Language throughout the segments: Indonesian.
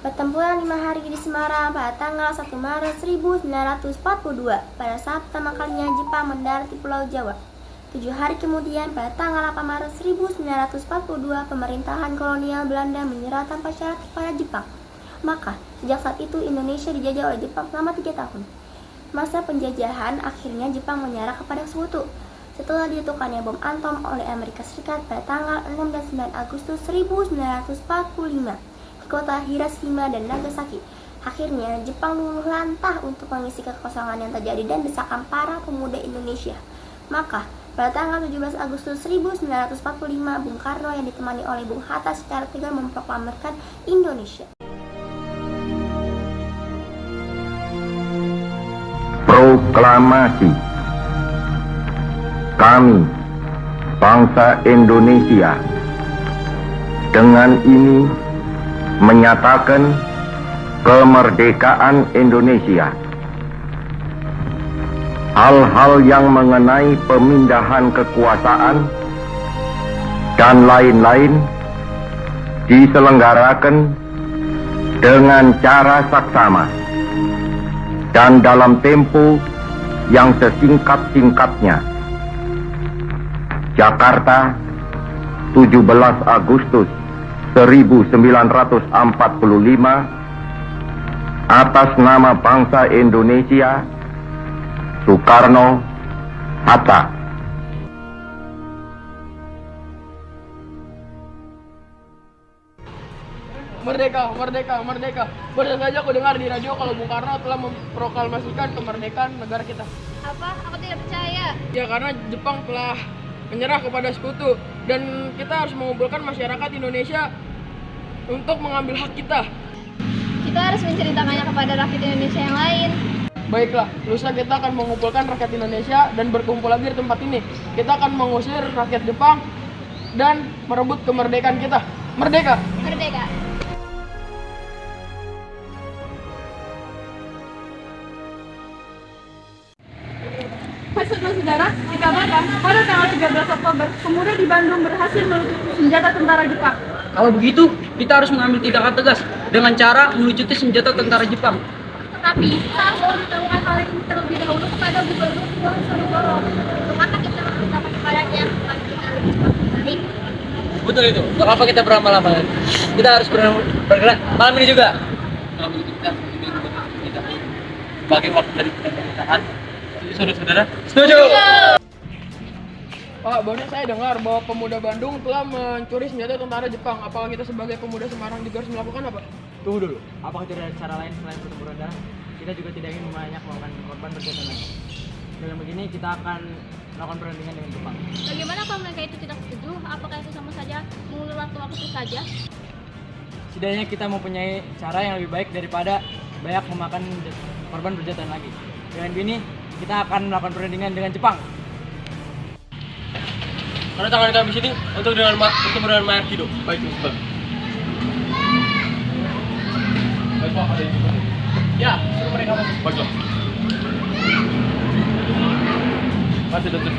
Pertempuran 5 hari di Semarang pada tanggal 1 Maret 1942 pada saat pertama kalinya Jepang mendarat di Pulau Jawa. 7 hari kemudian pada tanggal 8 Maret 1942 pemerintahan kolonial Belanda menyerah tanpa syarat kepada Jepang. Maka sejak saat itu Indonesia dijajah oleh Jepang selama 3 tahun. Masa penjajahan akhirnya Jepang menyerah kepada Sekutu. Setelah diletakkannya bom atom oleh Amerika Serikat pada tanggal 6 dan 9 Agustus 1945 di kota Hiroshima dan Nagasaki. Akhirnya Jepang luluh lantah untuk mengisi kekosongan yang terjadi dan desakan para pemuda Indonesia. Maka pada tanggal 17 Agustus 1945 Bung Karno yang ditemani oleh Bung Hatta secara tegas memproklamirkan Indonesia. Proklamasi. Kami, bangsa Indonesia, dengan ini menyatakan kemerdekaan Indonesia. Hal-hal yang mengenai pemindahan kekuasaan dan lain-lain diselenggarakan dengan cara saksama dan dalam tempo yang sesingkat-singkatnya. Jakarta, 17 Agustus 1945, atas nama bangsa Indonesia, Soekarno Hatta. Merdeka, merdeka, merdeka. Baru saja aku dengar di radio kalau Bung Karno telah memproklamasikan kemerdekaan negara kita. Apa? Aku tidak percaya. Ya, karena Jepang telah menyerah kepada Sekutu dan kita harus mengumpulkan masyarakat Indonesia untuk mengambil hak kita. Kita harus menceritakannya kepada rakyat Indonesia yang lain. Baiklah, lusa kita akan mengumpulkan rakyat Indonesia dan berkumpul lagi di tempat ini. Kita akan mengusir rakyat Jepang dan merebut kemerdekaan kita. Merdeka! Merdeka! Hai saudara-saudara, dikabarkan pada tanggal 13 Oktober, pemuda di Bandung berhasil melucuti senjata tentara Jepang. Kalau begitu, kita harus mengambil tindakan tegas dengan cara melucuti senjata tentara Jepang. Tetapi, kita harus memberitahukan hal ini terlebih dahulu kepada Gubernur Wonosobo. Maka kita memberitahukan kepadanya agar kita lebih baik. Betul itu. Kenapa kita berlama-lama? Kita harus bergerak malam ini juga. Kalau begitu kita harus kita sebagai waktu dari pemerintahan. Saudara-saudara, setuju. Pak, baru saya dengar bahwa pemuda Bandung telah mencuri senjata tentara Jepang. Apakah kita sebagai pemuda Semarang juga harus melakukan apa? Tunggu dulu, apakah tidak ada cara lain selain pertempuran darah? Kita juga tidak ingin banyak melakukan korban berjatuhan lagi. Dengan begini kita akan melakukan perundingan dengan Jepang. Bagaimana kalau mereka itu tidak setuju? Apakah itu sama saja mengulur waktu saja? Setidaknya kita mempunyai cara yang lebih baik daripada banyak memakan korban berjatuhan lagi. Dengan begini kita akan melakukan perundingan dengan Jepang. Karena tangan kami sini untuk dengan Mayor Kido. Baik, Pak. Baik, Pak. Ya, suruh mereka masuk. Baiklah. Masih dekat.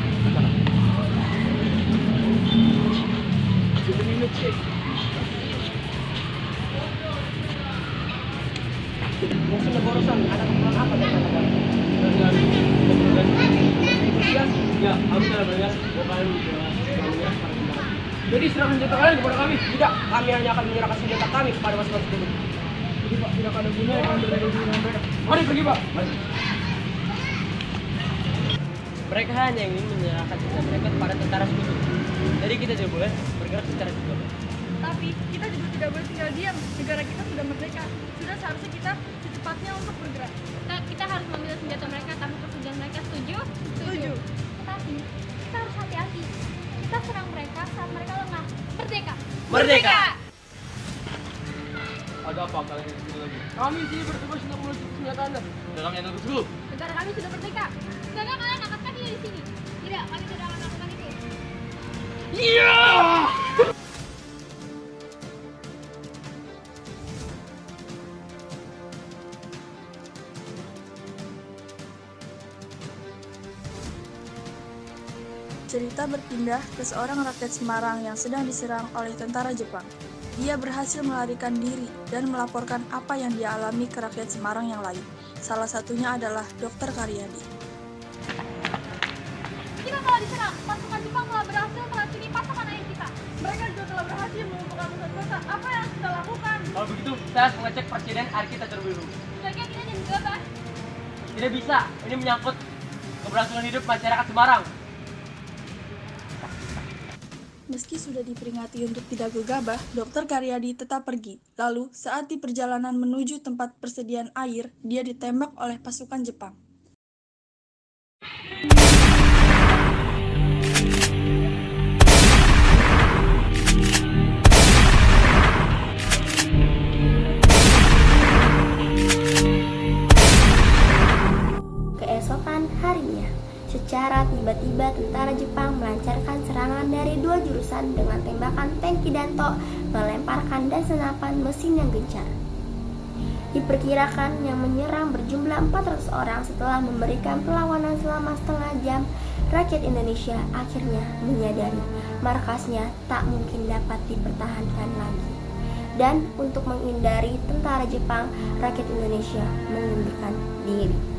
Mungkin leborosan, ada keperluan apa dengan Ya, harus ada banyak. Jadi serahkan senjata kalian kepada kami. Tidak, kami hanya akan menyerahkan senjata kami kepada masing-masing gubernur. Jadi Pak, tidak ada gunanya kalian berdiri dengan mereka. Mari pergi Pak. Mereka hanya ingin menyerahkan senjata mereka kepada tentara sekutu. Jadi kita juga boleh bergerak secara cepat. Tapi kita juga tidak boleh tinggal diam. Negara kita sudah merdeka. Sudah seharusnya kita secepatnya untuk bergerak. Kita harus mengambil senjata mereka tanpa persetujuan mereka. Setuju? Setuju. Tetapi kita harus hati-hati. Kita serang mereka saat mereka lengah. Merdeka! Merdeka! Ada apa kalian di sini lagi? Kami sini bertugas untuk melucuti senjata Anda. Dalam yang tunggu dulu. Negara kami sudah merdeka. Sedangkan kalian angkat kaki di sini. Tidak, kami tidak akan melakukan itu. Cerita berpindah ke seorang rakyat Semarang yang sedang diserang oleh tentara Jepang. Dia berhasil melarikan diri dan melaporkan apa yang dia alami ke rakyat Semarang yang lain. Salah satunya adalah Dr. Karyadi. Kita telah diserang. Pasukan Jepang telah berhasil meracuni pasokan air kita. Mereka juga telah berhasil mengumpulkan pusat kota. Apa yang kita lakukan? Kalau begitu, kita harus mengecek persediaan air kita terlebih dahulu. Sebaiknya kita jadi gegabah. Tidak bisa, ini menyangkut keberlangsungan hidup masyarakat Semarang. Meski sudah diperingati untuk tidak gegabah, Dr. Karyadi tetap pergi. Lalu, saat di perjalanan menuju tempat persediaan air, dia ditembak oleh pasukan Jepang. Keesokan harinya, secara tiba-tiba tentara Jepang melancarkan serangan dari dua jurusan dengan tembakan tangki danto, melemparkan dan senapan mesin yang gencar. Diperkirakan yang menyerang berjumlah 400 orang. Setelah memberikan perlawanan selama setengah jam, rakyat Indonesia akhirnya menyadari markasnya tak mungkin dapat dipertahankan lagi. Dan untuk menghindari tentara Jepang, rakyat Indonesia mengundurkan diri.